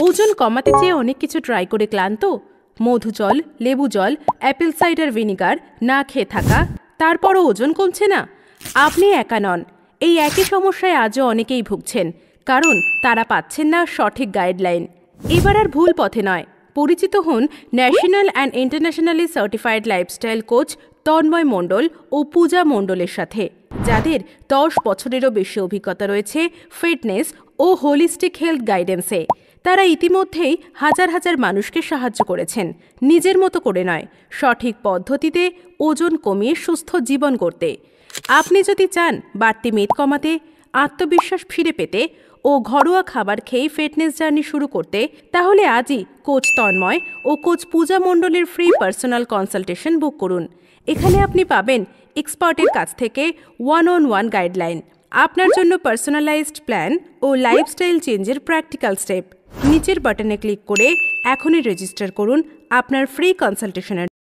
ওজন কমাতে চেয়ে অনেক কিছু ট্রাই করে ক্লান্ত? মধু জল, লেবু জল, অ্যাপেল সাইডার ভিনিগার না খেয়ে থাকা, তারপরও ওজন কমছে না? আপনি একা নন। এই একই সমস্যায় আজও অনেকেই ভুগছেন, কারণ তারা পাচ্ছেন না সঠিক গাইডলাইন। এবার আর ভুল পথে নয়, পরিচিত হন national and internationally certified lifestyle coach Tanmoy Mondal ও পূজা মণ্ডলের সাথে, যাদের 10 বছরেরও বেশি অভিজ্ঞতা রয়েছে ফিটনেস ও হোলিস্টিক হেলথ গাইডেন্সে। তারা ইতিমধ্যেই হাজার হাজার মানুষকে সাহায্য করেছেন, নিজের মতো করে নয়, সঠিক পদ্ধতিতে ওজন কমিয়ে সুস্থ জীবন করতে। আপনি যদি চান বাড়তি মেদ কমাতে, আত্মবিশ্বাস ফিরে পেতে ও ঘরোয়া খাবার খেয়ে ফিটনেস জার্নি শুরু করতে, তাহলে আজই কোচ তন্ময় ও কোচ পূজা মণ্ডলের ফ্রি পার্সোনাল কনসালটেশন বুক করুন। এখানে আপনি পাবেন এক্সপার্টের কাছ থেকে ওয়ান-অন-ওয়ান গাইডলাইন, আপনার জন্য পার্সোনালাইজড প্ল্যান ও লাইফস্টাইল চেঞ্জের প্র্যাকটিক্যাল স্টেপ। নিচের বাটনে ক্লিক করে এখনই রেজিস্টার করুন আপনার ফ্রি কনসালটেশনের।